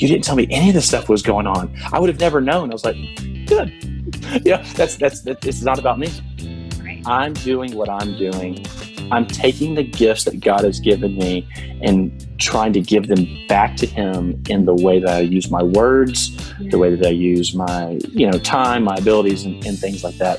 you didn't tell me any of this stuff was going on. I would have never known. I was like, good. It's not about me. Right. I'm doing what I'm doing. I'm taking the gifts that God has given me and trying to give them back to him in the way that I use my words, the way that I use my, time, my abilities and things like that.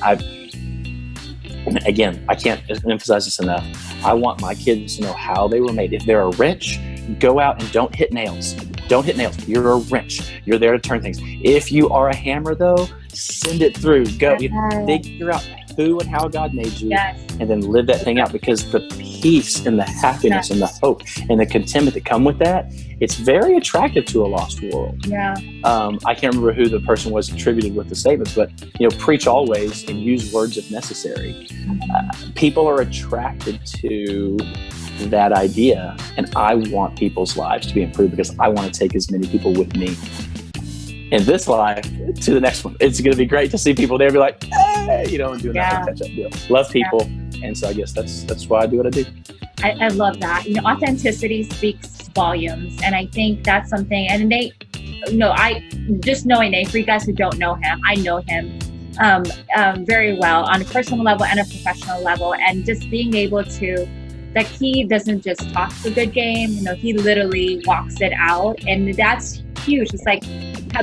Again, I can't emphasize this enough. I want my kids to know how they were made. If they're a wrench, go out and don't hit nails. Don't hit nails. You're a wrench. You're there to turn things. If you are a hammer, though, send it through. Go. Figure out who and how God made you, and then live that thing out, because the peace and the happiness and the hope and the contentment that come with that, it's very attractive to a lost world. I can't remember who the person was attributed with the statements, but preach always and use words if necessary. People are attracted to that idea, and I want people's lives to be improved because I want to take as many people with me in this life to the next one. It's going to be great to see people there be like, hey, and doing that catch up deal. Love people. And so I guess that's why I do what I do. I love that. Authenticity speaks volumes. And I think that's something, and Nate, I just knowing Nate, for you guys who don't know him, I know him very well on a personal level and a professional level. And just being able to, like, he doesn't just talk a good game, he literally walks it out. And that's huge. It's like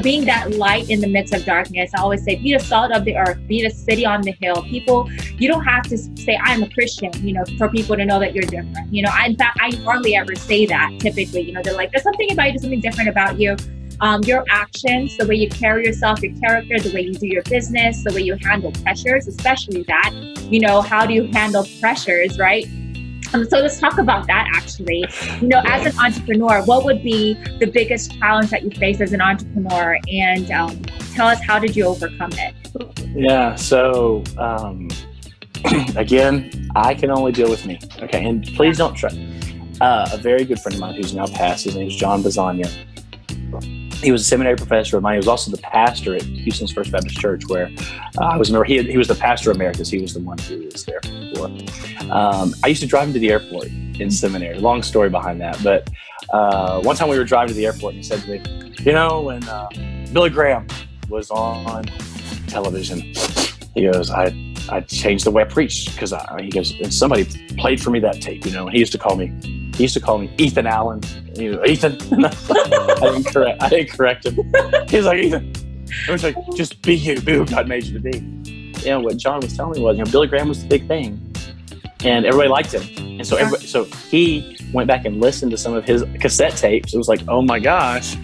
being that light in the midst of darkness. I always say, be the salt of the earth, be the city on the hill. People, you don't have to say, I'm a Christian, for people to know that you're different. In fact, I hardly ever say that typically. They're like, there's something about you, there's something different about you. Your actions, the way you carry yourself, your character, the way you do your business, the way you handle pressures, especially that, how do you handle pressures, right? So let's talk about that actually. As an entrepreneur, what would be the biggest challenge that you face as an entrepreneur? And tell us, how did you overcome it? Yeah, so again, I can only deal with me. Okay, and please don't try. A very good friend of mine who's now passed, his name is John Bazania. He was a seminary professor of mine. He was also the pastor at Houston's First Baptist Church, where I was. He was the pastor emeritus. He was the one who was there before. I used to drive him to the airport in seminary. Long story behind that, but one time we were driving to the airport, and he said to me, when Billy Graham was on television, he goes, I changed the way I preached because he goes, and somebody played for me that tape, and he used to call me Ethan Allen. Ethan. I didn't correct him. He was like, Ethan. I was like, just be you, be who God made you to be. What John was telling me was, Billy Graham was the big thing, and everybody liked him. And so he went back and listened to some of his cassette tapes. It was like, oh my gosh,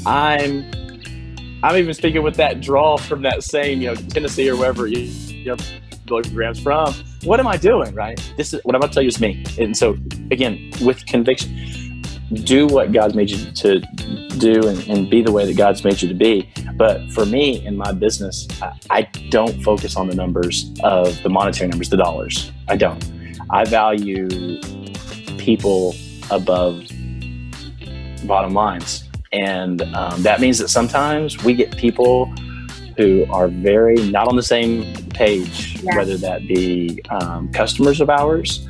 I'm even speaking with that drawl from that same, Tennessee or wherever Billy Graham's from. What am I doing, right? This is what I'm about to tell you is me. And so again, with conviction, do what God's made you to do and be the way that God's made you to be. But for me in my business, I don't focus on the numbers of the monetary numbers, the dollars. I don't. I value people above bottom lines. And that means that sometimes we get people who are very not on the same page, whether that be customers of ours,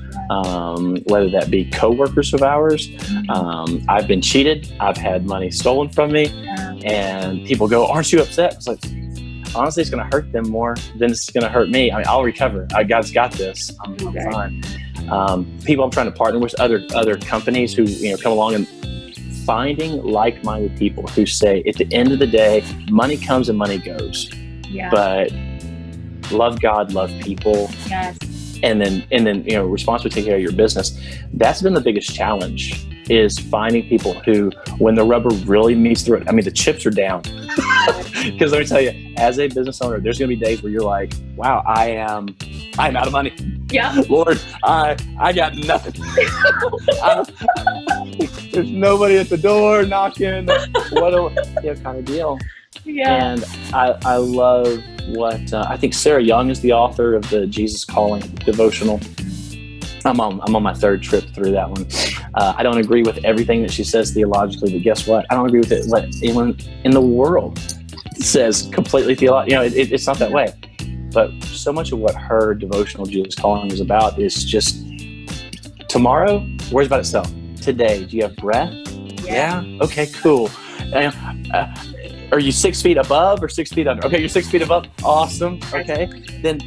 whether that be co-workers of ours. I've been cheated. I've had money stolen from me. And people go, aren't you upset? It's like, honestly, it's going to hurt them more than it's going to hurt me. I mean, I'll recover. God's got this. I'm fine. People I'm trying to partner with, other companies who come along, and finding like-minded people who say, at the end of the day, money comes and money goes. But love God, love people. And then responsibly take care of your business. That's been the biggest challenge, is finding people who, when the rubber really meets the road, I mean, the chips are down. Because let me tell you, as a business owner, there's going to be days where you're like, wow, I'm out of money. Lord, I got nothing. There's nobody at the door knocking. What kind of deal. And I love what I think Sarah Young is the author of the Jesus Calling devotional. I'm on my third trip through that one. I don't agree with everything that she says theologically, but guess what? I don't agree with what anyone in the world says completely theologically. It's not that way. But so much of what her devotional Jesus Calling is about is just tomorrow worries about itself. Today, do you have breath? Yeah. Okay, cool. Uh, uh, are you 6 feet above or 6 feet under? Okay, you're 6 feet above. Awesome. Okay. Then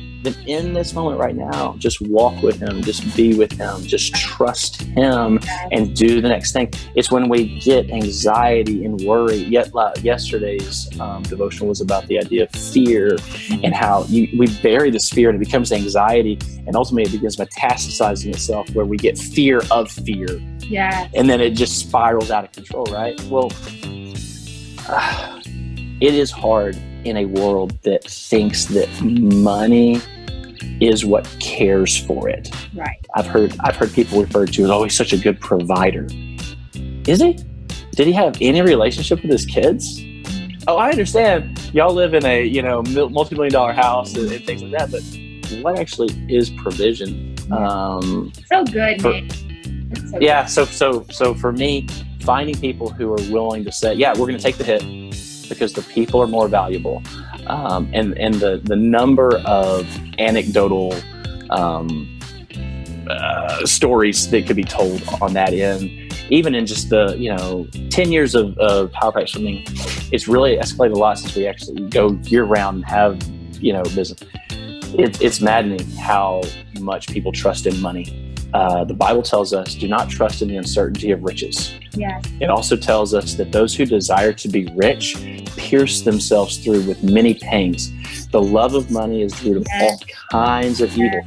in this moment right now, just walk with him, just be with him, just trust him and do the next thing. It's when we get anxiety and worry. Yet yesterday's devotional was about the idea of fear and how we bury this fear and it becomes anxiety, and ultimately it begins metastasizing itself where we get fear of fear. Yeah. And then it just spirals out of control, right? Well, it is hard in a world that thinks that money is what cares for it. Right. I've heard people referred to as always such a good provider. Is he? Did he have any relationship with his kids? Oh, I understand. Y'all live in a multi-million-dollar house and things like that, but what actually is provision? So good, Nick. So yeah. Good. So for me, finding people who are willing to say, yeah, we're going to take the hit because the people are more valuable. And the number of anecdotal stories that could be told on that end, even in just the 10 years of power practice swimming, it's really escalated a lot since we actually go year round and have business. It's maddening how much people trust in money. The Bible tells us, do not trust in the uncertainty of riches. Yes. It also tells us that those who desire to be rich pierce themselves through with many pangs. The love of money is the root of all kinds of evil.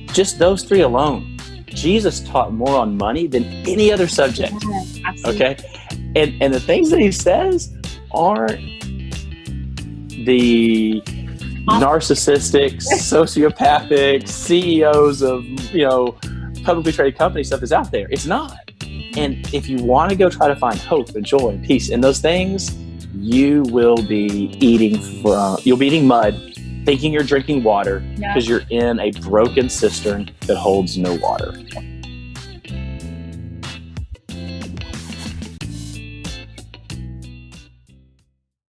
Just those three alone. Jesus taught more on money than any other subject. Yes, okay? And the things that he says aren't the narcissistic, sociopathic CEOs of, publicly traded company stuff is out there. It's not. And if you want to go try to find hope and joy and peace in those things, you will be eating mud, thinking you're drinking water because you're in a broken cistern that holds no water.